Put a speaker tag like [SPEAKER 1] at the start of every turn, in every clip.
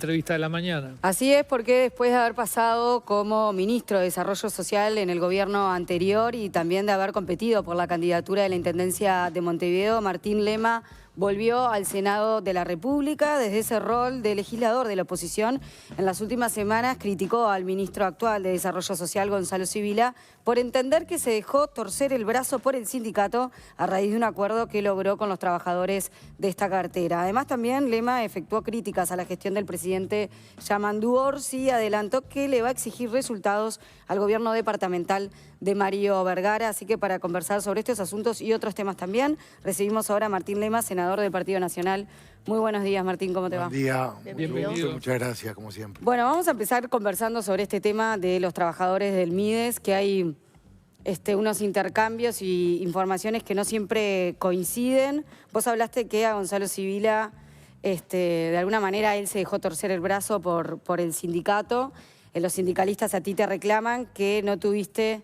[SPEAKER 1] Entrevista de la mañana.
[SPEAKER 2] Así es, porque después de haber pasado como ministro de Desarrollo Social en el gobierno anterior y también de haber competido por la candidatura de la Intendencia de Montevideo, Martín Lema volvió al Senado de la República. Desde ese rol de legislador de la oposición, en las últimas semanas criticó al ministro actual de Desarrollo Social, Gonzalo Sibila, por entender que se dejó torcer el brazo por el sindicato a raíz de un acuerdo que logró con los trabajadores de esta cartera. Además, también Lema efectuó críticas a la gestión del presidente Yamandú Orsi y adelantó que le va a exigir resultados al gobierno departamental de Mario Vergara. Así que para conversar sobre estos asuntos y otros temas también, recibimos ahora a Martín Lema, senador del Partido Nacional. Muy buenos días, Martín, ¿cómo te va?
[SPEAKER 3] Buen día,
[SPEAKER 1] Bienvenido.
[SPEAKER 3] muchas gracias, como siempre.
[SPEAKER 2] Bueno, vamos a empezar conversando sobre este tema de los trabajadores del MIDES, que hay unos intercambios y informaciones que no siempre coinciden. Vos hablaste que a Gonzalo Sibila, de alguna manera, él se dejó torcer el brazo por el sindicato. Los sindicalistas a ti te reclaman que no tuviste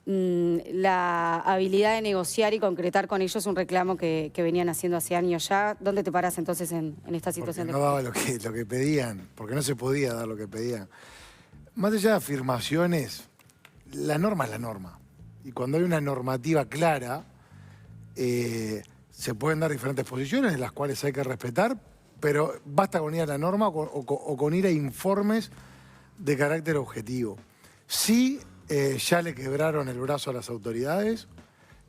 [SPEAKER 2] la habilidad de negociar y concretar con ellos un reclamo que venían haciendo hace años ya. ¿Dónde te parás entonces en esta situación?
[SPEAKER 3] Porque no daba lo que pedían, porque no se podía dar lo que pedían. Más allá de afirmaciones, la norma es la norma. Y cuando hay una normativa clara, se pueden dar diferentes posiciones, de las cuales hay que respetar, pero basta con ir a la norma o con ir a informes de carácter objetivo. Sí, ya le quebraron el brazo a las autoridades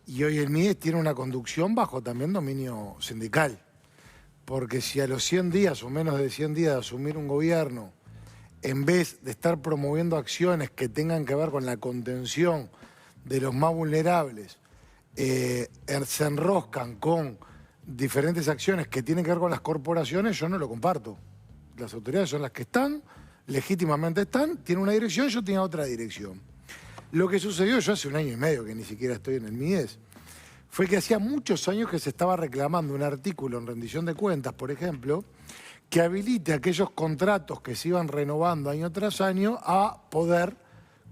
[SPEAKER 3] y hoy el MIDES tiene una conducción bajo también dominio sindical. Porque si a los 100 días o menos de 100 días de asumir un gobierno, en vez de estar promoviendo acciones que tengan que ver con la contención de los más vulnerables, se enroscan con diferentes acciones que tienen que ver con las corporaciones, yo no lo comparto. Las autoridades son las que están, legítimamente están, tienen una dirección, yo tenía otra dirección. Lo que sucedió, yo hace 1 año y medio que ni siquiera estoy en el MIDES, fue que hacía muchos años que se estaba reclamando un artículo en rendición de cuentas, por ejemplo, que habilite aquellos contratos que se iban renovando año tras año a poder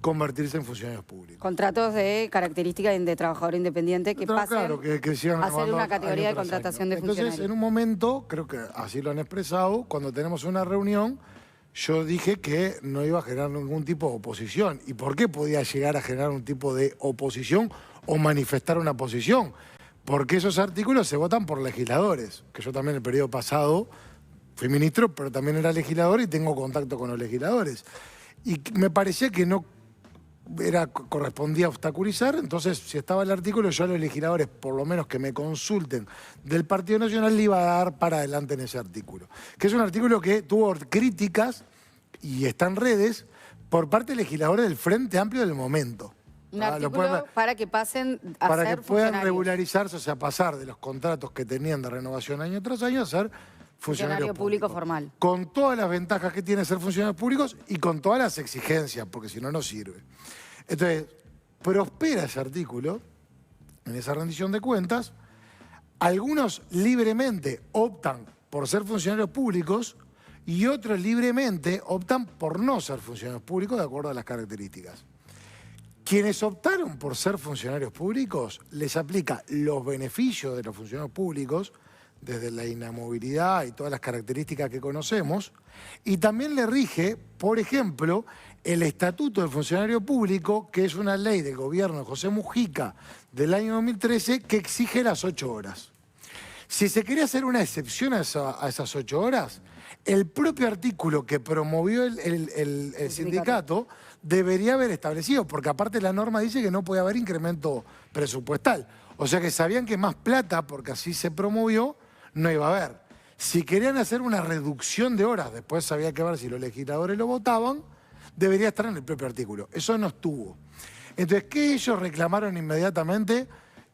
[SPEAKER 3] convertirse en funcionarios públicos.
[SPEAKER 2] Contratos de características de trabajador independiente que pasen
[SPEAKER 3] claro, que sigan
[SPEAKER 2] a ser una categoría de
[SPEAKER 3] año tras
[SPEAKER 2] contratación
[SPEAKER 3] año.
[SPEAKER 2] de funcionarios.
[SPEAKER 3] Entonces, en un momento, creo que así lo han expresado, cuando tenemos una reunión, yo dije que no iba a generar ningún tipo de oposición. ¿Y por qué podía llegar a generar un tipo de oposición o manifestar una posición? Porque esos artículos se votan por legisladores, que yo también el periodo pasado fui ministro, pero también era legislador y tengo contacto con los legisladores. Y me parecía que no correspondía obstaculizar, entonces si estaba el artículo, yo a los legisladores, por lo menos que me consulten del Partido Nacional, le iba a dar para adelante en ese artículo. Que es un artículo que tuvo críticas y está en redes por parte de legisladores del Frente Amplio del momento.
[SPEAKER 2] Un artículo para que pasen a
[SPEAKER 3] para
[SPEAKER 2] ser
[SPEAKER 3] que puedan
[SPEAKER 2] funcionarios.
[SPEAKER 3] regularizarse, o sea, pasar de los contratos que tenían de renovación año tras año a ser funcionario
[SPEAKER 2] público formal.
[SPEAKER 3] Con todas las ventajas que tiene ser funcionarios públicos y con todas las exigencias, porque si no, no sirve. Entonces, prospera ese artículo en esa rendición de cuentas. Algunos libremente optan por ser funcionarios públicos y otros libremente optan por no ser funcionarios públicos de acuerdo a las características. Quienes optaron por ser funcionarios públicos les aplica los beneficios de los funcionarios públicos, desde la inamovilidad y todas las características que conocemos, y también le rige, por ejemplo, el Estatuto del Funcionario Público, que es una ley del gobierno de José Mujica del año 2013 que exige las 8 horas. Si se quería hacer una excepción a esas 8 horas, el propio artículo que promovió el sindicato debería haber establecido, porque aparte la norma dice que no puede haber incremento presupuestal. O sea que sabían que más plata, porque así se promovió, no iba a haber. Si querían hacer una reducción de horas, después había que ver si los legisladores lo votaban, debería estar en el propio artículo. Eso no estuvo. Entonces, ¿qué ellos reclamaron inmediatamente?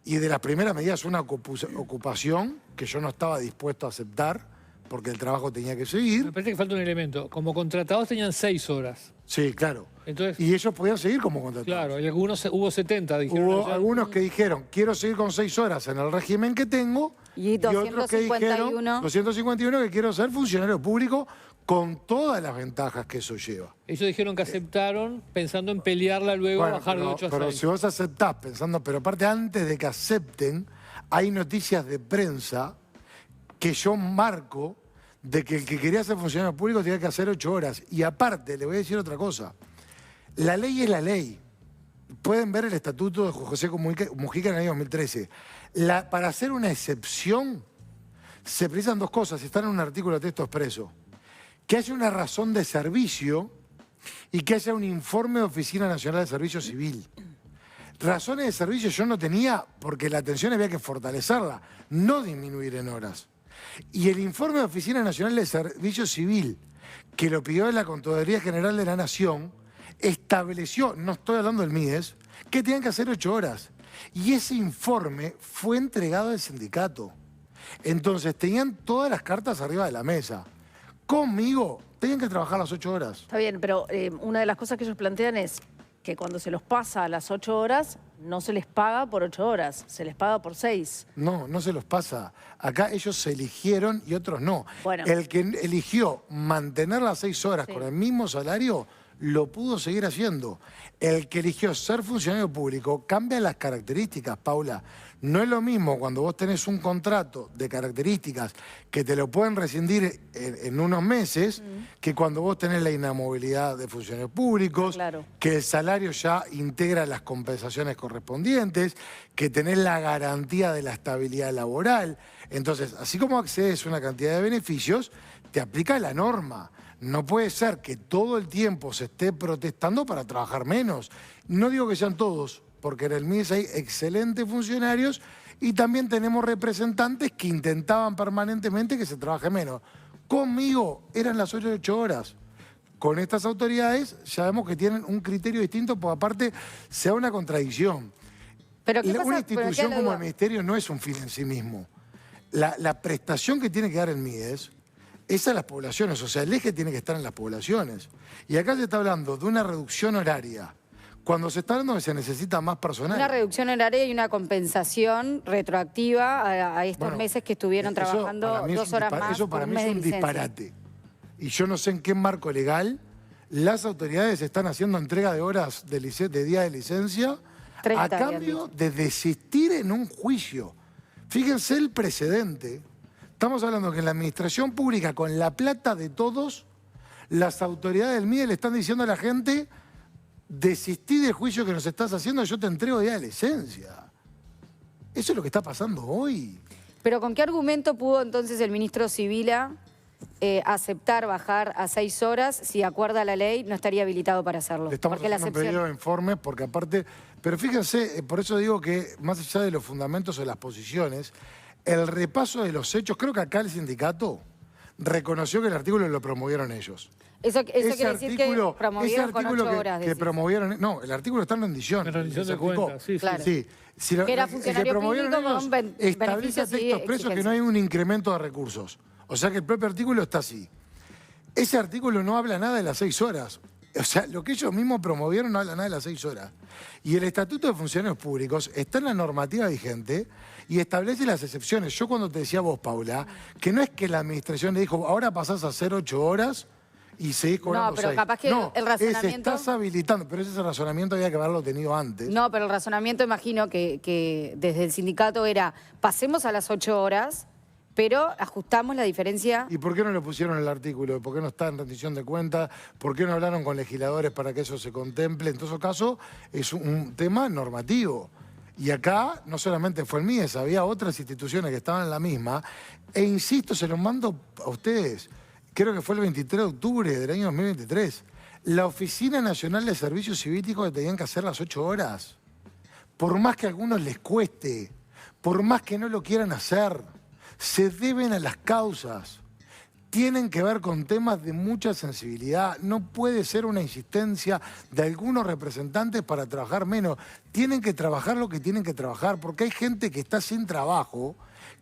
[SPEAKER 3] Y de las primeras medidas una ocupación que yo no estaba dispuesto a aceptar, porque el trabajo tenía que seguir.
[SPEAKER 1] Me parece que falta un elemento. Como contratados tenían 6 horas.
[SPEAKER 3] Sí, claro.
[SPEAKER 1] Entonces,
[SPEAKER 3] y ellos podían seguir como contratados.
[SPEAKER 1] claro, y algunos hubo 70, dijeron.
[SPEAKER 3] Hubo algunos que dijeron, quiero seguir con 6 horas en el régimen que tengo.
[SPEAKER 2] Y 251.
[SPEAKER 3] otros que dijeron, 251 que quiero ser funcionario público con todas las ventajas que eso lleva.
[SPEAKER 1] Ellos dijeron que aceptaron pensando en pelearla luego,
[SPEAKER 3] Bueno,
[SPEAKER 1] bajar de 8 a 6.
[SPEAKER 3] pero si vos aceptás pensando, pero aparte antes de que acepten, hay noticias de prensa que yo marco de que el que quería ser funcionario público tenía que hacer 8 horas. Y aparte, le voy a decir otra cosa. La ley es la ley. Pueden ver el estatuto de José Mujica en el año 2013. Para hacer una excepción, se precisan 2 cosas. Están en un artículo de texto expreso. Que haya una razón de servicio y que haya un informe de Oficina Nacional de Servicio Civil. Razones de servicio yo no tenía porque la atención había que fortalecerla, no disminuir en horas. Y el informe de Oficina Nacional de Servicio Civil, que lo pidió la Contraloría General de la Nación, estableció, no estoy hablando del MIDES, que tenían que hacer 8 horas. Y ese informe fue entregado al sindicato. Entonces tenían todas las cartas arriba de la mesa. Conmigo tenían que trabajar las 8 horas.
[SPEAKER 4] Está bien, pero una de las cosas que ellos plantean es que cuando se los pasa a las 8 horas, no se les paga por 8 horas, se les paga por 6.
[SPEAKER 3] No, no se los pasa. Acá ellos se eligieron y otros no.
[SPEAKER 4] Bueno.
[SPEAKER 3] El que eligió mantener las 6 horas
[SPEAKER 4] Sí.
[SPEAKER 3] con el mismo salario, lo pudo seguir haciendo. El que eligió ser funcionario público cambia las características, Paula. No es lo mismo cuando vos tenés un contrato de características que te lo pueden rescindir en unos meses que cuando vos tenés la inamovilidad de funcionarios públicos,
[SPEAKER 4] Claro.
[SPEAKER 3] que el salario ya integra las compensaciones correspondientes, que tenés la garantía de la estabilidad laboral. Entonces, así como accedes a una cantidad de beneficios, te aplica la norma. No puede ser que todo el tiempo se esté protestando para trabajar menos. No digo que sean todos, porque en el MIDES hay excelentes funcionarios y también tenemos representantes que intentaban permanentemente que se trabaje menos. Conmigo eran las 8 horas. Con estas autoridades ya vemos que tienen un criterio distinto, porque aparte se da una contradicción.
[SPEAKER 2] Pero ¿qué pasa?
[SPEAKER 3] Una
[SPEAKER 2] Pero me
[SPEAKER 3] institución
[SPEAKER 2] queda la
[SPEAKER 3] como
[SPEAKER 2] duda.
[SPEAKER 3] el Ministerio no es un fin en sí mismo. La prestación que tiene que dar el MIDES es a las poblaciones, o sea, el eje tiene que estar en las poblaciones. Y acá se está hablando de una reducción horaria, cuando se está hablando de que se necesita más personal.
[SPEAKER 2] Una reducción horaria y una compensación retroactiva a estos
[SPEAKER 3] Bueno,
[SPEAKER 2] meses que estuvieron
[SPEAKER 3] eso
[SPEAKER 2] trabajando
[SPEAKER 3] para mí es
[SPEAKER 2] 2
[SPEAKER 3] un
[SPEAKER 2] horas
[SPEAKER 3] dispar-
[SPEAKER 2] más
[SPEAKER 3] Eso para
[SPEAKER 2] por
[SPEAKER 3] mí
[SPEAKER 2] un
[SPEAKER 3] es
[SPEAKER 2] mes
[SPEAKER 3] un
[SPEAKER 2] de licencia.
[SPEAKER 3] disparate. Y yo no sé en qué marco legal las autoridades están haciendo entrega de horas de día de licencia
[SPEAKER 2] 30
[SPEAKER 3] a
[SPEAKER 2] habían
[SPEAKER 3] cambio
[SPEAKER 2] dicho.
[SPEAKER 3] de desistir en un juicio. Fíjense el precedente. Estamos hablando que en la administración pública, con la plata de todos, las autoridades del MIDES le están diciendo a la gente: desistí del juicio que nos estás haciendo, yo te entrego día de licencia. Eso es lo que está pasando hoy.
[SPEAKER 2] Pero ¿con qué argumento pudo entonces el ministro Sibila aceptar bajar a 6 horas si acuerda la ley no estaría habilitado para hacerlo?
[SPEAKER 3] Le estamos
[SPEAKER 2] Porque la
[SPEAKER 3] haciendo un pedido de informes, porque aparte... Pero fíjense, por eso digo que más allá de los fundamentos o las posiciones, el repaso de los hechos, creo que acá el sindicato reconoció que el artículo lo promovieron ellos.
[SPEAKER 2] Eso quiere decir que promovieron con 8 horas.
[SPEAKER 3] que
[SPEAKER 2] decís.
[SPEAKER 3] promovieron... No, el artículo está en rendición.
[SPEAKER 1] En rendición
[SPEAKER 3] se
[SPEAKER 1] de
[SPEAKER 3] explicó.
[SPEAKER 1] cuentas, sí, sí.
[SPEAKER 2] Claro.
[SPEAKER 3] Sí. Si
[SPEAKER 2] Que era
[SPEAKER 3] el
[SPEAKER 2] funcionario
[SPEAKER 3] promovieron
[SPEAKER 2] público con
[SPEAKER 3] ellos
[SPEAKER 2] beneficios
[SPEAKER 3] establece a
[SPEAKER 2] y
[SPEAKER 3] texto expreso que no hay un incremento de recursos. O sea que el propio artículo está así. Ese artículo no habla nada de las 6 horas. O sea, lo que ellos mismos promovieron no habla nada de las 6 horas. Y el Estatuto de Funcionarios Públicos está en la normativa vigente y establece las excepciones. Yo cuando te decía a vos, Paula, que no es que la administración le dijo, ahora pasás a hacer 8 horas y seguís cobrando
[SPEAKER 2] No, pero
[SPEAKER 3] 6.
[SPEAKER 2] capaz que el razonamiento...
[SPEAKER 3] estás habilitando, pero ese razonamiento había que haberlo tenido antes.
[SPEAKER 2] No, pero el razonamiento imagino que desde el sindicato era pasemos a las 8 horas, pero ajustamos la diferencia.
[SPEAKER 3] ¿Y por qué no le pusieron el artículo? ¿Por qué no está en rendición de cuentas? ¿Por qué no hablaron con legisladores para que eso se contemple? En todo caso, es un tema normativo. Y acá no solamente fue el MIDES, había otras instituciones que estaban en la misma. E insisto, se los mando a ustedes. Creo que fue el 23 de octubre del año 2023. La Oficina Nacional de Servicios Civílicos que tenían que hacer las 8 horas. Por más que a algunos les cueste, por más que no lo quieran hacer, se deben a las causas. Tienen que ver con temas de mucha sensibilidad. No puede ser una insistencia de algunos representantes para trabajar menos. Tienen que trabajar lo que tienen que trabajar, porque hay gente que está sin trabajo,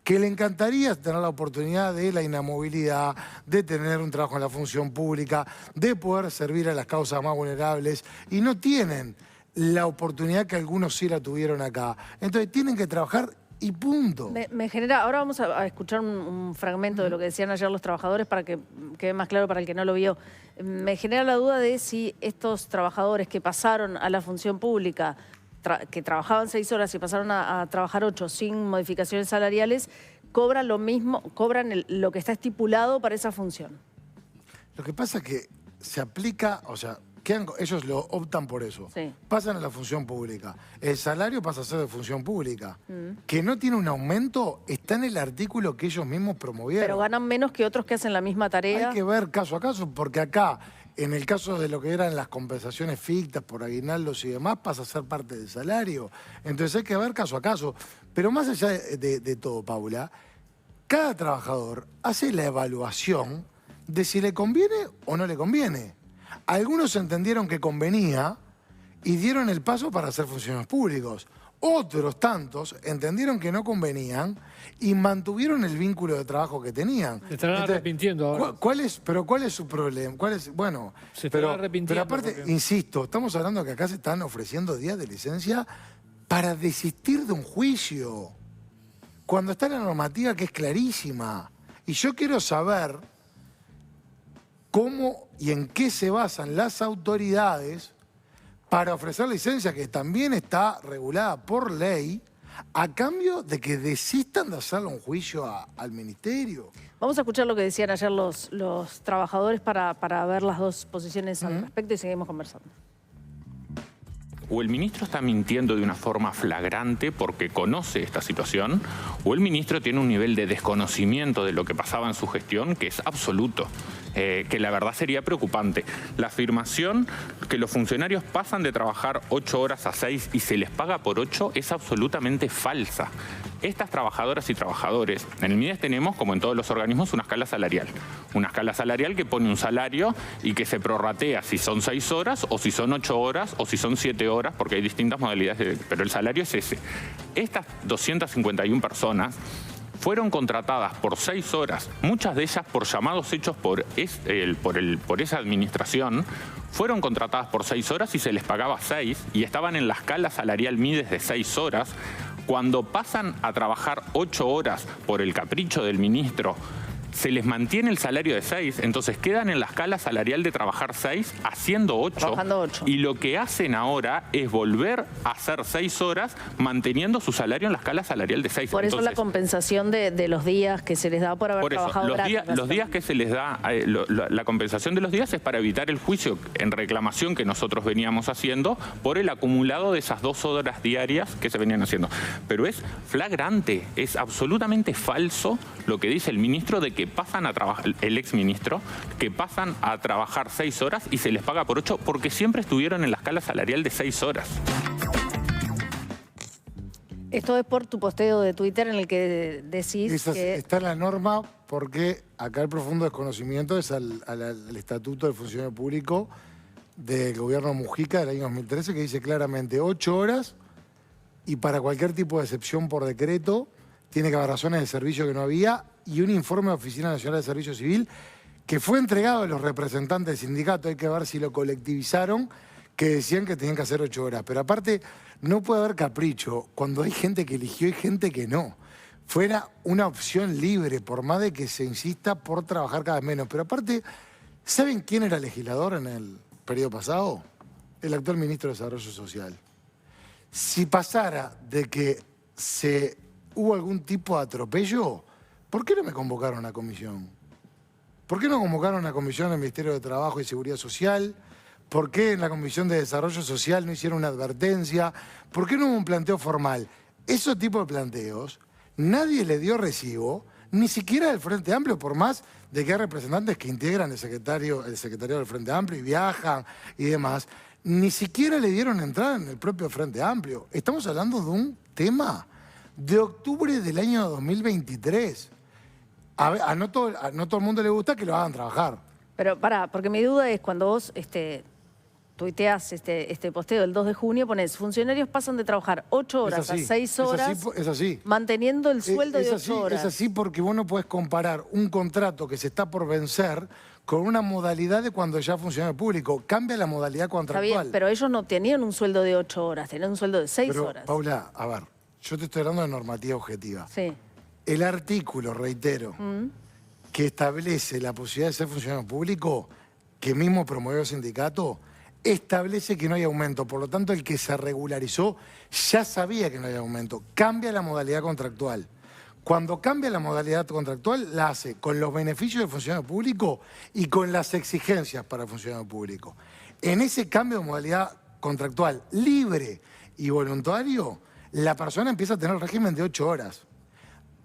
[SPEAKER 3] que le encantaría tener la oportunidad de la inamovilidad, de tener un trabajo en la función pública, de poder servir a las causas más vulnerables, y no tienen la oportunidad que algunos sí la tuvieron acá. Entonces tienen que trabajar y punto.
[SPEAKER 4] Me genera, ahora vamos a escuchar un fragmento de lo que decían ayer los trabajadores para que quede más claro para el que no lo vio. Me genera la duda de si estos trabajadores que pasaron a la función pública, que trabajaban 6 horas y pasaron a trabajar 8 sin modificaciones salariales, cobran lo mismo, cobran lo que está estipulado para esa función.
[SPEAKER 3] Lo que pasa es que se aplica, o sea, ellos lo optan por eso.
[SPEAKER 4] Sí.
[SPEAKER 3] Pasan a la función pública. El salario pasa a ser de función pública. Que no tiene un aumento, está en el artículo que ellos mismos promovieron.
[SPEAKER 4] Pero ganan menos que otros que hacen la misma tarea.
[SPEAKER 3] Hay que ver caso a caso, porque acá, en el caso de lo que eran las compensaciones fictas por aguinaldos y demás, pasa a ser parte del salario. Entonces hay que ver caso a caso. Pero más allá de todo, Paula, cada trabajador hace la evaluación de si le conviene o no le conviene. Algunos entendieron que convenía y dieron el paso para ser funcionarios públicos. Otros tantos entendieron que no convenían y mantuvieron el vínculo de trabajo que tenían.
[SPEAKER 1] Se estarán arrepintiendo ahora.
[SPEAKER 3] ¿Cuál es su problema? Bueno,
[SPEAKER 1] Se estarán arrepintiendo.
[SPEAKER 3] pero aparte,
[SPEAKER 1] porque-
[SPEAKER 3] insisto, estamos hablando que acá se están ofreciendo días de licencia para desistir de un juicio. Cuando está la normativa que es clarísima. Y yo quiero saber cómo y en qué se basan las autoridades para ofrecer licencia, que también está regulada por ley, a cambio de que desistan de hacerle un juicio al ministerio.
[SPEAKER 4] Vamos a escuchar lo que decían ayer los trabajadores para ver las dos posiciones al respecto y seguimos conversando.
[SPEAKER 5] O el ministro está mintiendo de una forma flagrante porque conoce esta situación, o el ministro tiene un nivel de desconocimiento de lo que pasaba en su gestión que es absoluto, que la verdad sería preocupante. La afirmación que los funcionarios pasan de trabajar 8 horas a 6 y se les paga por 8 es absolutamente falsa. Estas trabajadoras y trabajadores, en el MIDES tenemos, como en todos los organismos, una escala salarial. Una escala salarial que pone un salario y que se prorratea si son 6 horas o si son 8 horas o si son 7 horas, porque hay distintas modalidades, pero el salario es ese. Estas 251 personas fueron contratadas por 6 horas, muchas de ellas por llamados hechos por esa administración, fueron contratadas por 6 horas y se les pagaba 6 y estaban en la escala salarial MIDES de 6 horas. Cuando pasan a trabajar 8 horas por el capricho del ministro, se les mantiene el salario de 6, entonces quedan en la escala salarial de trabajar 6 haciendo 8.
[SPEAKER 4] Trabajando 8.
[SPEAKER 5] Y lo que hacen ahora es volver a hacer 6 horas manteniendo su salario en la escala salarial de 6.
[SPEAKER 4] Por eso
[SPEAKER 5] Entonces,
[SPEAKER 4] la compensación de los días que se les da por haber
[SPEAKER 5] por eso,
[SPEAKER 4] trabajado gratis,
[SPEAKER 5] los días que se les da, la compensación de los días es para evitar el juicio en reclamación que nosotros veníamos haciendo por el acumulado de esas 2 horas diarias que se venían haciendo. Pero es flagrante, es absolutamente falso lo que dice el ministro de que pasan a trabajar, el exministro, que pasan a trabajar 6 horas y se les paga por 8 porque siempre estuvieron en la escala salarial de 6 horas.
[SPEAKER 4] Esto es por tu posteo de Twitter en el que decís que...
[SPEAKER 3] Está en la norma porque acá el profundo desconocimiento es al Estatuto del Funcionario Público del gobierno Mujica del año 2013 que dice claramente 8 horas y para cualquier tipo de excepción por decreto tiene que haber razones de servicio que no había y un informe de Oficina Nacional de Servicio Civil que fue entregado a los representantes del sindicato, hay que ver si lo colectivizaron, que decían que tenían que hacer 8 horas. Pero aparte, no puede haber capricho cuando hay gente que eligió y gente que no. Fuera una opción libre, por más de que se insista por trabajar cada vez menos. Pero aparte, ¿saben quién era legislador en el periodo pasado? El actual ministro de Desarrollo Social. Si pasara de que hubo algún tipo de atropello, ¿por qué no me convocaron a comisión? ¿Por qué no convocaron a comisión del Ministerio de Trabajo y Seguridad Social? ¿Por qué en la Comisión de Desarrollo Social no hicieron una advertencia? ¿Por qué no hubo un planteo formal? Esos tipos de planteos, nadie le dio recibo, ni siquiera del Frente Amplio, por más de que hay representantes que integran el secretario del Frente Amplio y viajan y demás, ni siquiera le dieron entrada en el propio Frente Amplio. Estamos hablando de un tema de octubre del año 2023. A no todo el mundo le gusta que lo hagan trabajar.
[SPEAKER 4] Pero pará, porque mi duda es cuando vos tuiteás este posteo del 2 de junio, pones funcionarios pasan de trabajar 8 horas a 6 horas
[SPEAKER 3] Es así.
[SPEAKER 4] manteniendo el sueldo de 8 horas.
[SPEAKER 3] Es así porque vos no podés comparar un contrato que se está por vencer con una modalidad de cuando ya funciona el público. Cambia la modalidad
[SPEAKER 4] Está
[SPEAKER 3] contractual.
[SPEAKER 4] bien, pero ellos no tenían un sueldo de 8 horas, tenían un sueldo de 6
[SPEAKER 3] Pero,
[SPEAKER 4] horas.
[SPEAKER 3] Paula, a ver, yo te estoy hablando de normativa objetiva.
[SPEAKER 4] Sí.
[SPEAKER 3] El artículo, reitero, que establece la posibilidad de ser funcionario público, que mismo promovió el sindicato, establece que no hay aumento. Por lo tanto, el que se regularizó ya sabía que no hay aumento. Cambia la modalidad contractual. Cuando cambia la modalidad contractual, la hace con los beneficios del funcionario público y con las exigencias para el funcionario público. En ese cambio de modalidad contractual libre y voluntario, la persona empieza a tener el régimen de 8 horas.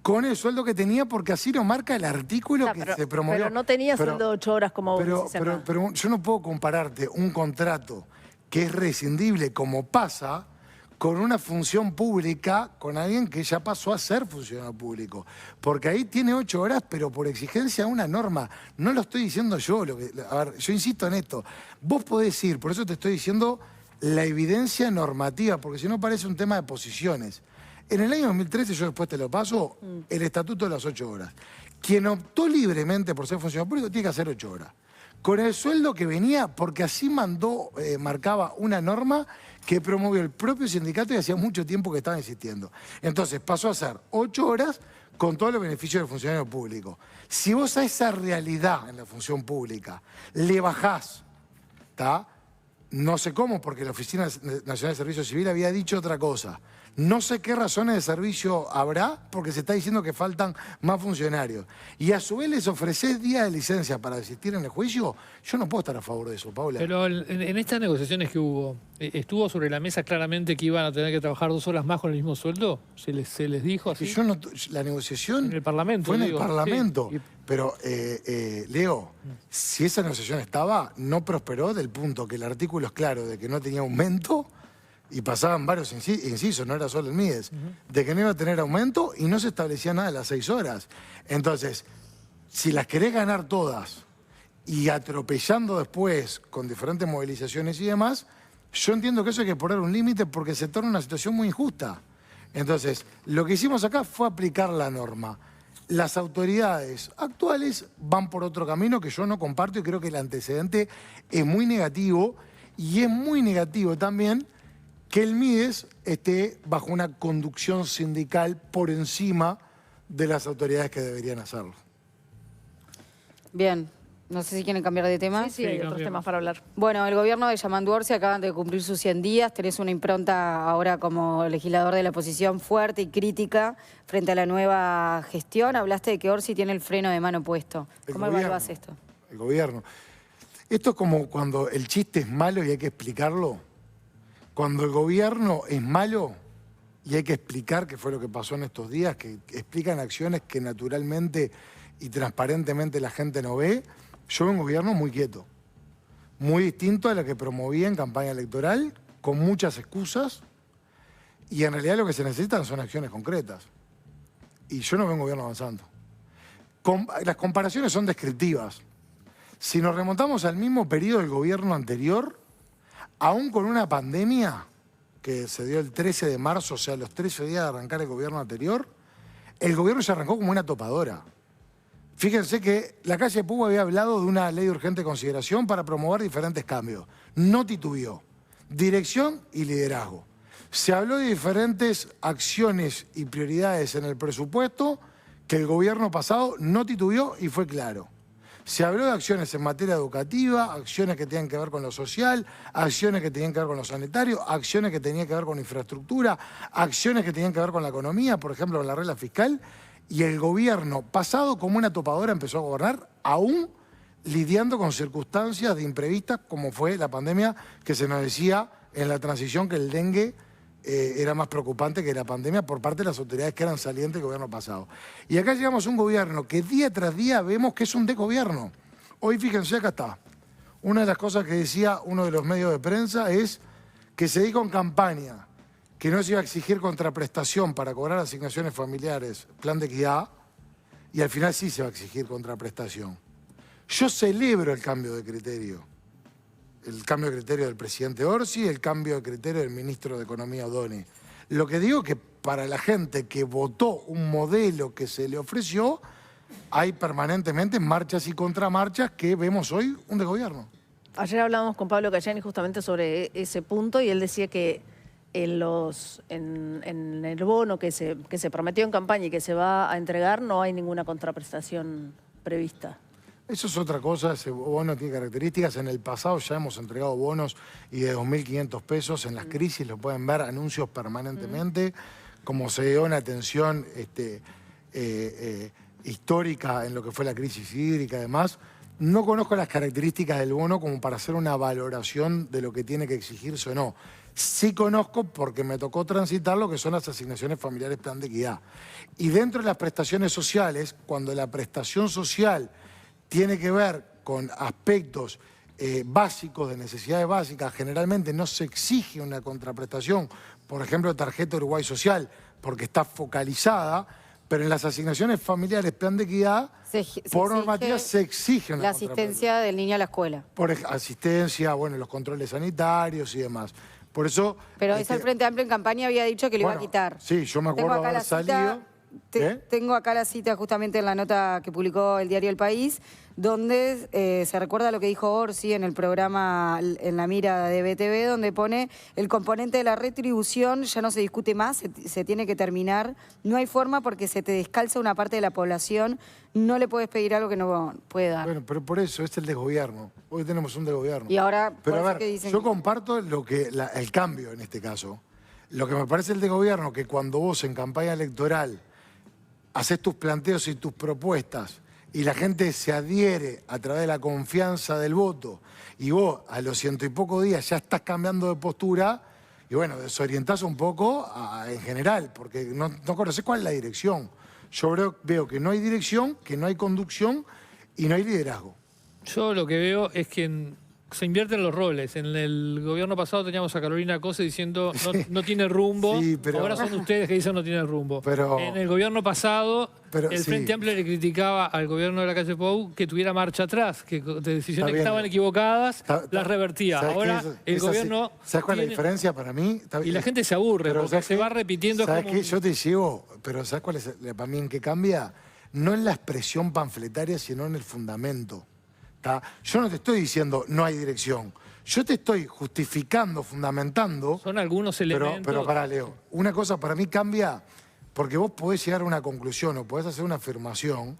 [SPEAKER 3] Con el sueldo que tenía, porque así lo marca el artículo que se promovió.
[SPEAKER 4] Pero no tenía sueldo de 8 horas como vos decís acá.
[SPEAKER 3] Pero yo no puedo compararte un contrato que es rescindible, como pasa, con una función pública, con alguien que ya pasó a ser funcionario público. Porque ahí tiene 8 horas, pero por exigencia de una norma. No lo estoy diciendo yo. A ver, yo insisto en esto. Vos podés ir, por eso te estoy diciendo la evidencia normativa, porque si no parece un tema de posiciones. En el año 2013, yo después te lo paso, el estatuto de las 8 horas. Quien optó libremente por ser funcionario público tiene que hacer 8 horas. Con el sueldo que venía, porque así marcaba una norma que promovió el propio sindicato y hacía mucho tiempo que estaba existiendo. Entonces pasó a ser 8 horas con todos los beneficios del funcionario público. Si vos a esa realidad en la función pública le bajás, ¿tá? No sé cómo, porque la Oficina Nacional de Servicio Civil había dicho otra cosa. No sé qué razones de servicio habrá, porque se está diciendo que faltan más funcionarios. Y a su vez les ofrecés días de licencia para asistir en el juicio. Yo no puedo estar a favor de eso, Paula.
[SPEAKER 1] Pero en estas negociaciones que hubo, ¿estuvo sobre la mesa claramente que iban a tener que trabajar 2 horas más con el mismo sueldo? ¿Se les dijo así?
[SPEAKER 3] La negociación
[SPEAKER 1] En el Parlamento,
[SPEAKER 3] fue en
[SPEAKER 1] digo,
[SPEAKER 3] el Parlamento.
[SPEAKER 1] sí.
[SPEAKER 3] Pero, Leo, si esa negociación estaba, no prosperó del punto que el artículo es claro de que no tenía aumento. Y pasaban varios incisos, no era solo el MIDES, de que no iba a tener aumento y no se establecía nada de las 6 horas. Entonces, si las querés ganar todas y atropellando después con diferentes movilizaciones y demás, yo entiendo que eso hay que poner un límite porque se torna una situación muy injusta. Entonces, lo que hicimos acá fue aplicar la norma. Las autoridades actuales van por otro camino que yo no comparto y creo que el antecedente es muy negativo y es muy negativo también que el MIDES esté bajo una conducción sindical por encima de las autoridades que deberían hacerlo.
[SPEAKER 2] Bien, no sé si quieren cambiar de tema.
[SPEAKER 4] Sí, hay otros temas para hablar.
[SPEAKER 2] Bueno, el gobierno de Yamandu Orsi acaban de cumplir sus 100 días. Tenés una impronta ahora como legislador de la oposición fuerte y crítica frente a la nueva gestión. Hablaste de que Orsi tiene el freno de mano puesto. ¿Cómo evaluás esto?
[SPEAKER 3] El gobierno. Esto es como cuando el chiste es malo y hay que explicarlo. Cuando el gobierno es malo y hay que explicar qué fue lo que pasó en estos días, que explican acciones que naturalmente y transparentemente la gente no ve, yo veo un gobierno muy quieto, muy distinto a lo que promovía en campaña electoral, con muchas excusas, y en realidad lo que se necesitan son acciones concretas. Y yo no veo un gobierno avanzando. Las comparaciones son descriptivas. Si nos remontamos al mismo periodo del gobierno anterior, aún con una pandemia que se dio el 13 de marzo, o sea, los 13 días de arrancar el gobierno anterior, el gobierno se arrancó como una topadora. Fíjense que la calle Púa había hablado de una ley de urgente consideración para promover diferentes cambios. No titubeó. Dirección y liderazgo. Se habló de diferentes acciones y prioridades en el presupuesto que el gobierno pasado no titubeó y fue claro. Se habló de acciones en materia educativa, acciones que tenían que ver con lo social, acciones que tenían que ver con lo sanitario, acciones que tenían que ver con infraestructura, acciones que tenían que ver con la economía, por ejemplo, con la regla fiscal. Y el gobierno, pasado como una topadora, empezó a gobernar, aún lidiando con circunstancias de imprevistas, como fue la pandemia, que se nos decía en la transición que el dengue era más preocupante que la pandemia por parte de las autoridades que eran salientes del gobierno pasado. Y acá llegamos a un gobierno que día tras día vemos que es un desgobierno. Hoy, fíjense, acá está. Una de las cosas que decía uno de los medios de prensa es que se dijo en campaña que no se iba a exigir contraprestación para cobrar asignaciones familiares, plan de equidad, y al final sí se va a exigir contraprestación. Yo celebro el cambio de criterio. El cambio de criterio del presidente Orsi, el cambio de criterio del ministro de Economía O'Donnell. Lo que digo es que para la gente que votó un modelo que se le ofreció, hay permanentemente marchas y contramarchas que vemos hoy un desgobierno.
[SPEAKER 4] Ayer hablábamos con Pablo Cayani justamente sobre ese punto y él decía que en el bono que se prometió en campaña y que se va a entregar no hay ninguna contraprestación prevista.
[SPEAKER 3] Eso es otra cosa, ese bono tiene características. En el pasado ya hemos entregado bonos y de 2.500 pesos. En las crisis lo pueden ver, anuncios permanentemente. Como se dio una atención histórica en lo que fue la crisis hídrica y demás. No conozco las características del bono como para hacer una valoración de lo que tiene que exigirse o no. Sí conozco porque me tocó transitar lo que son las asignaciones familiares plan de equidad. Y dentro de las prestaciones sociales, cuando la prestación social tiene que ver con aspectos básicos, de necesidades básicas, generalmente no se exige una contraprestación, por ejemplo, tarjeta Uruguay Social, porque está focalizada, pero en las asignaciones familiares plan de equidad, por normativa se exige una
[SPEAKER 2] la asistencia del niño a la escuela.
[SPEAKER 3] Por asistencia, bueno, los controles sanitarios y demás. Por eso...
[SPEAKER 2] Pero el Frente Amplio en campaña había dicho que lo iba a quitar.
[SPEAKER 3] Sí, yo me acuerdo haber salido...
[SPEAKER 2] Tengo acá la cita justamente en la nota que publicó el diario El País, donde se recuerda lo que dijo Orsi en el programa En la Mira de BTV, donde pone el componente de la retribución ya no se discute más, se tiene que terminar. No hay forma porque se te descalza una parte de la población, no le puedes pedir algo que no puede dar.
[SPEAKER 3] Bueno, pero por eso es el desgobierno. Hoy tenemos un desgobierno.
[SPEAKER 2] Y ahora,
[SPEAKER 3] pero a ver, yo comparto el cambio en este caso. Lo que me parece el desgobierno, que cuando vos en campaña electoral haces tus planteos y tus propuestas y la gente se adhiere a través de la confianza del voto y vos a los 100 y pocos días ya estás cambiando de postura y bueno, desorientás un poco en general porque no conocés cuál es la dirección. Yo veo que no hay dirección, que no hay conducción y no hay liderazgo.
[SPEAKER 1] Yo lo que veo es que se invierten los roles. En el gobierno pasado teníamos a Carolina Cose diciendo no tiene rumbo.
[SPEAKER 3] Sí, pero...
[SPEAKER 1] Ahora son ustedes que dicen no tiene rumbo.
[SPEAKER 3] Pero...
[SPEAKER 1] En el gobierno pasado, el Frente Amplio le criticaba al gobierno de la calle Pou que tuviera marcha atrás, que de decisiones que estaban equivocadas las revertía. Ahora el gobierno...
[SPEAKER 3] ¿Sabes cuál es la diferencia para mí?
[SPEAKER 1] Y la gente se aburre porque se va repitiendo.
[SPEAKER 3] ¿Sabes qué? Yo te llevo, pero ¿sabes cuál es para mí en qué cambia? No en la expresión panfletaria, sino en el fundamento. Yo no te estoy diciendo no hay dirección. Yo te estoy justificando, fundamentando.
[SPEAKER 1] Son algunos elementos.
[SPEAKER 3] Pero pará, Leo. Una cosa para mí cambia porque vos podés llegar a una conclusión o podés hacer una afirmación,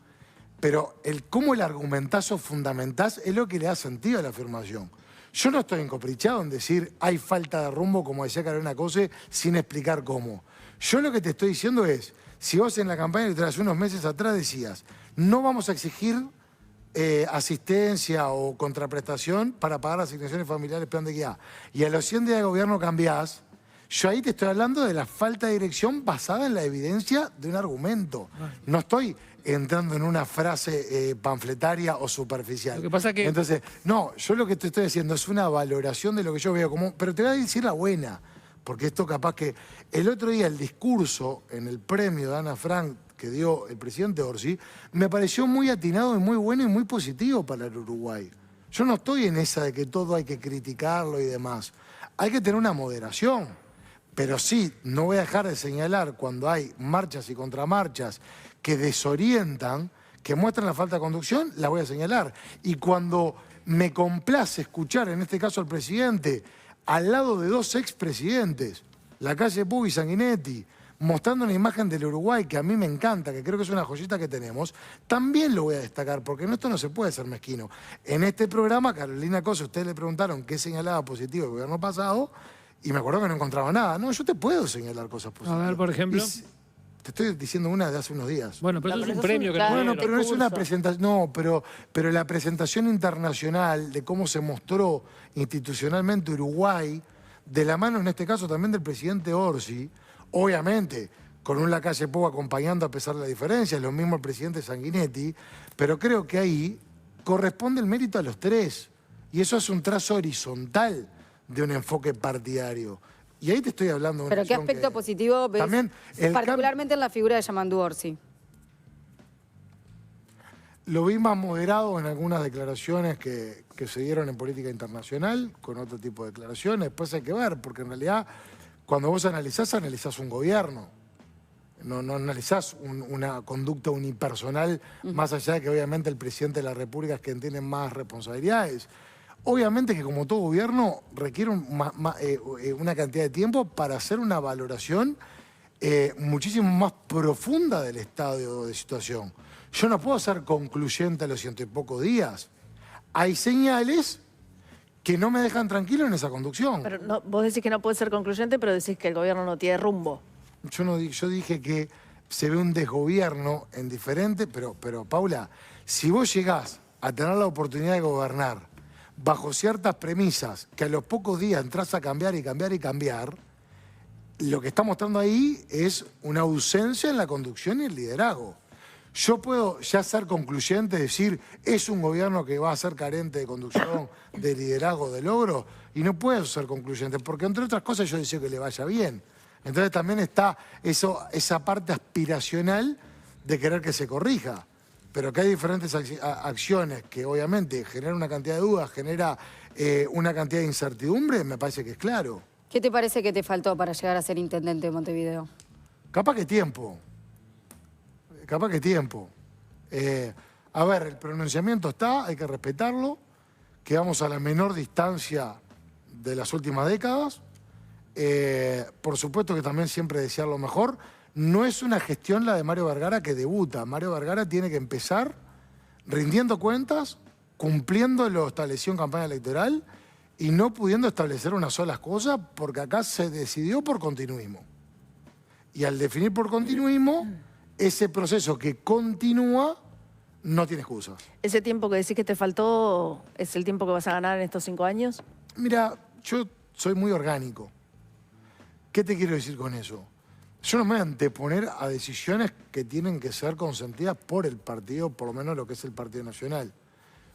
[SPEAKER 3] pero cómo el argumentazo fundamentás es lo que le da sentido a la afirmación. Yo no estoy encaprichado en decir hay falta de rumbo, como decía Carolina Cose, sin explicar cómo. Yo lo que te estoy diciendo es, si vos en la campaña electoral hace unos meses atrás decías, no vamos a exigir asistencia o contraprestación para pagar las asignaciones familiares plan de equidad. Y a los 100 días de gobierno cambiás, yo ahí te estoy hablando de la falta de dirección basada en la evidencia de un argumento. No estoy entrando en una frase panfletaria o superficial.
[SPEAKER 1] Lo que pasa que...
[SPEAKER 3] Entonces, no, yo lo que te estoy haciendo es una valoración de lo que yo veo como... Pero te voy a decir la buena, porque esto capaz que... El otro día el discurso en el premio de Ana Frank que dio el presidente Orsi, me pareció muy atinado y muy bueno y muy positivo para el Uruguay. Yo no estoy en esa de que todo hay que criticarlo y demás. Hay que tener una moderación, pero sí, no voy a dejar de señalar cuando hay marchas y contramarchas que desorientan, que muestran la falta de conducción, la voy a señalar. Y cuando me complace escuchar, en este caso al presidente, al lado de dos expresidentes, la calle Pou y Sanguinetti, mostrando una imagen del Uruguay que a mí me encanta, que creo que es una joyita que tenemos, también lo voy a destacar, porque esto no se puede ser mezquino. En este programa, Carolina Cose, ustedes le preguntaron qué señalaba positivo el gobierno pasado, y me acuerdo que no encontraba nada. No, yo te puedo señalar cosas positivas.
[SPEAKER 1] A ver, por ejemplo...
[SPEAKER 3] Te estoy diciendo una de hace unos días.
[SPEAKER 1] Bueno, pero eso es un premio.
[SPEAKER 3] Bueno, pero no es una presentación. No, pero la presentación internacional de cómo se mostró institucionalmente Uruguay, de la mano en este caso también del presidente Orsi, obviamente, con un Lacalle Pou acompañando a pesar de la diferencia, lo mismo el presidente Sanguinetti, pero creo que ahí corresponde el mérito a los tres. Y eso es un trazo horizontal de un enfoque partidario. Y ahí te estoy hablando de una
[SPEAKER 2] ¿Pero qué aspecto positivo ves,
[SPEAKER 3] también
[SPEAKER 2] particularmente en la figura de Yamandu Orsi?
[SPEAKER 3] Lo vi más moderado en algunas declaraciones que se dieron en política internacional, con otro tipo de declaraciones. Después hay que ver, porque en realidad... Cuando vos analizás un gobierno, no analizás una conducta unipersonal, más allá de que obviamente el presidente de la República es quien tiene más responsabilidades. Obviamente que como todo gobierno requiere una cantidad de tiempo para hacer una valoración muchísimo más profunda del estado de situación. Yo no puedo ser concluyente a los 100 y pocos días. Hay señales que no me dejan tranquilo en esa conducción.
[SPEAKER 4] Pero no, vos decís que no puede ser concluyente, pero decís que el gobierno no tiene rumbo.
[SPEAKER 3] Yo dije que se ve un desgobierno en diferente, pero Paula, si vos llegás a tener la oportunidad de gobernar bajo ciertas premisas que a los pocos días entras a cambiar y cambiar y cambiar, lo que está mostrando ahí es una ausencia en la conducción y el liderazgo. Yo puedo ya ser concluyente, decir, es un gobierno que va a ser carente de conducción, de liderazgo, de logro, y no puedo ser concluyente, porque entre otras cosas yo deseo que le vaya bien. Entonces también está esa parte aspiracional de querer que se corrija. Pero que hay diferentes acciones que obviamente generan una cantidad de dudas, genera una cantidad de incertidumbre, me parece que es claro.
[SPEAKER 2] ¿Qué te parece que te faltó para llegar a ser intendente de Montevideo?
[SPEAKER 3] Capaz que tiempo. Capaz que tiempo. A ver, el pronunciamiento está, hay que respetarlo. Quedamos a la menor distancia de las últimas décadas. Por supuesto que también siempre desear lo mejor. No es una gestión la de Mario Vergara que debuta. Mario Vergara tiene que empezar rindiendo cuentas, cumpliendo lo establecido en campaña electoral y no pudiendo establecer una sola cosa porque acá se decidió por continuismo. Y al definir por continuismo, ese proceso que continúa no tiene excusas.
[SPEAKER 4] ¿Ese tiempo que decís que te faltó es el tiempo que vas a ganar en estos 5 años?
[SPEAKER 3] Mira, yo soy muy orgánico. ¿Qué te quiero decir con eso? Yo no me voy a anteponer a decisiones que tienen que ser consentidas por el partido, por lo menos lo que es el Partido Nacional.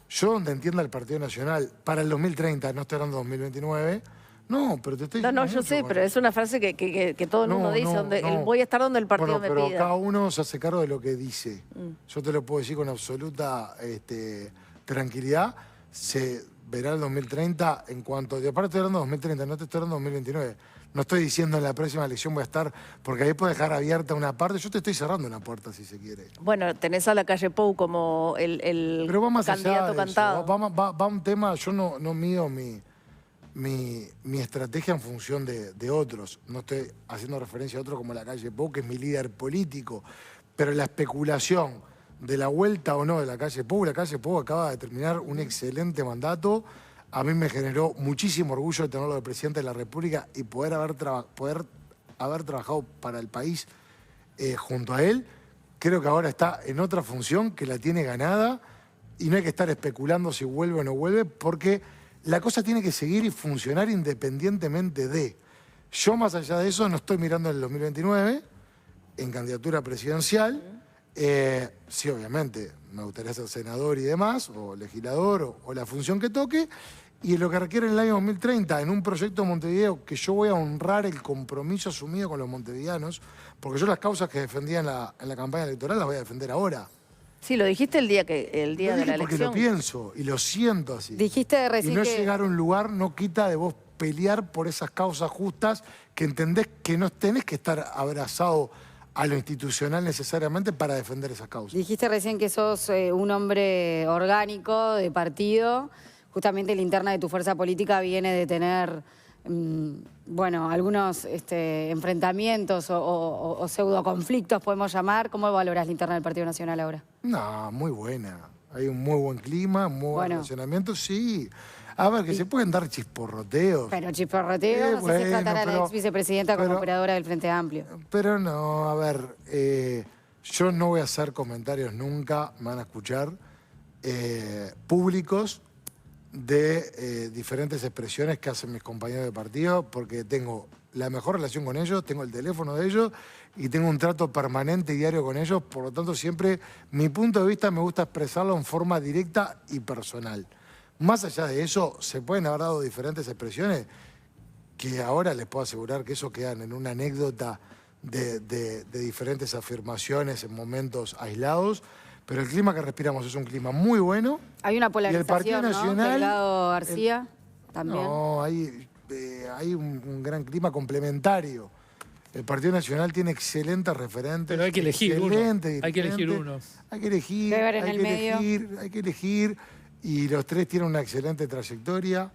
[SPEAKER 3] Yo, donde entienda el Partido Nacional, para el 2030, no estoy hablando de 2029, no, pero te estoy diciendo.
[SPEAKER 4] No, yo sé, pero eso es una frase que todo el mundo dice, voy a estar donde el partido me pida.
[SPEAKER 3] Pero cada uno se hace cargo de lo que dice. Yo te lo puedo decir con absoluta tranquilidad. Se verá el 2030 en cuanto... Aparte estoy hablando de 2030, no te estoy hablando de 2029. No estoy diciendo en la próxima elección voy a estar, porque ahí puedo dejar abierta una parte. Yo te estoy cerrando una puerta, si se quiere.
[SPEAKER 4] Bueno, tenés a la calle Pou como el candidato cantado.
[SPEAKER 3] Va un tema, yo no mido mi estrategia en función de otros. No estoy haciendo referencia a otros como la calle Pou, que es mi líder político. Pero la especulación de la vuelta o no de la calle Pou acaba de terminar un excelente mandato. A mí me generó muchísimo orgullo de tenerlo de presidente de la República y poder haber trabajado para el país junto a él. Creo que ahora está en otra función que la tiene ganada y no hay que estar especulando si vuelve o no vuelve porque la cosa tiene que seguir y funcionar independientemente de. Yo más allá de eso no estoy mirando en el 2029 en candidatura presidencial. Sí, obviamente, me gustaría ser senador y demás, o legislador, o la función que toque, y lo que requiere en el año 2030, en un proyecto de Montevideo, que yo voy a honrar el compromiso asumido con los montevideanos, porque yo las causas que defendía en la campaña electoral las voy a defender ahora.
[SPEAKER 4] Sí, lo dijiste el día de la elección.
[SPEAKER 3] Porque lo pienso, y lo siento así.
[SPEAKER 2] Dijiste recién
[SPEAKER 3] y no llegar a un lugar no quita de vos pelear por esas causas justas, que entendés que no tenés que estar abrazado a lo institucional necesariamente para defender esas causas.
[SPEAKER 2] Dijiste recién que sos un hombre orgánico, de partido. Justamente la interna de tu fuerza política viene de tener, bueno, algunos enfrentamientos o pseudoconflictos, podemos llamar. ¿Cómo valorás la interna del Partido Nacional ahora?
[SPEAKER 3] No, muy buena. Hay un muy buen clima, muy buen relacionamiento, sí. A ver, que se pueden dar chisporroteos.
[SPEAKER 2] Pero chisporroteos, no sé si tratar a la ex vicepresidenta como operadora del Frente Amplio.
[SPEAKER 3] Pero no, a ver, yo no voy a hacer comentarios nunca, me van a escuchar, públicos de diferentes expresiones que hacen mis compañeros de partido, porque tengo la mejor relación con ellos, tengo el teléfono de ellos y tengo un trato permanente y diario con ellos, por lo tanto siempre mi punto de vista me gusta expresarlo en forma directa y personal. Más allá de eso, se pueden haber dado diferentes expresiones que ahora les puedo asegurar que eso quedan en una anécdota de diferentes afirmaciones en momentos aislados, pero el clima que respiramos es un clima muy bueno.
[SPEAKER 2] Hay una polarización,
[SPEAKER 3] y el Partido Nacional,
[SPEAKER 2] ¿no? Delgado García también.
[SPEAKER 3] No, hay un gran clima complementario. El Partido Nacional tiene excelentes referentes.
[SPEAKER 1] Pero hay que elegir uno. Hay que elegir uno.
[SPEAKER 3] Hay que elegir, hay que elegir. Y los tres tienen una excelente trayectoria.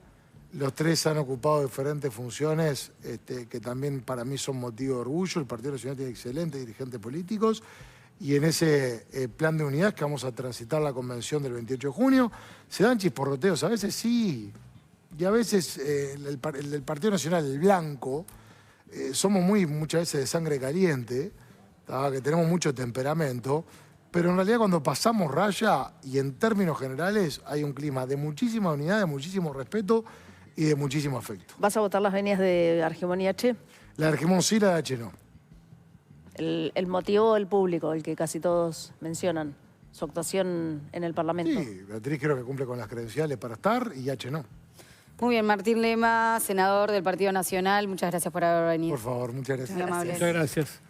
[SPEAKER 3] Los tres han ocupado diferentes funciones que también para mí son motivo de orgullo. El Partido Nacional tiene excelentes dirigentes políticos. Y en ese plan de unidad que vamos a transitar la convención del 28 de junio, se dan chisporroteos. A veces sí, y a veces el del Partido Nacional, el blanco, somos muchas veces de sangre caliente. que tenemos mucho temperamento, pero en realidad cuando pasamos raya y en términos generales hay un clima de muchísima unidad, de muchísimo respeto y de muchísimo afecto.
[SPEAKER 4] ¿Vas a votar las venias de Argimón y H?
[SPEAKER 3] La de Argimón sí, la de H no.
[SPEAKER 4] El motivo del público, el que casi todos mencionan, su actuación en el Parlamento.
[SPEAKER 3] Sí, Beatriz creo que cumple con las credenciales para estar y H no.
[SPEAKER 2] Muy bien, Martín Lema, senador del Partido Nacional, muchas gracias por haber venido.
[SPEAKER 3] Por favor, muchas gracias.
[SPEAKER 2] Muy amable.
[SPEAKER 1] Muchas gracias.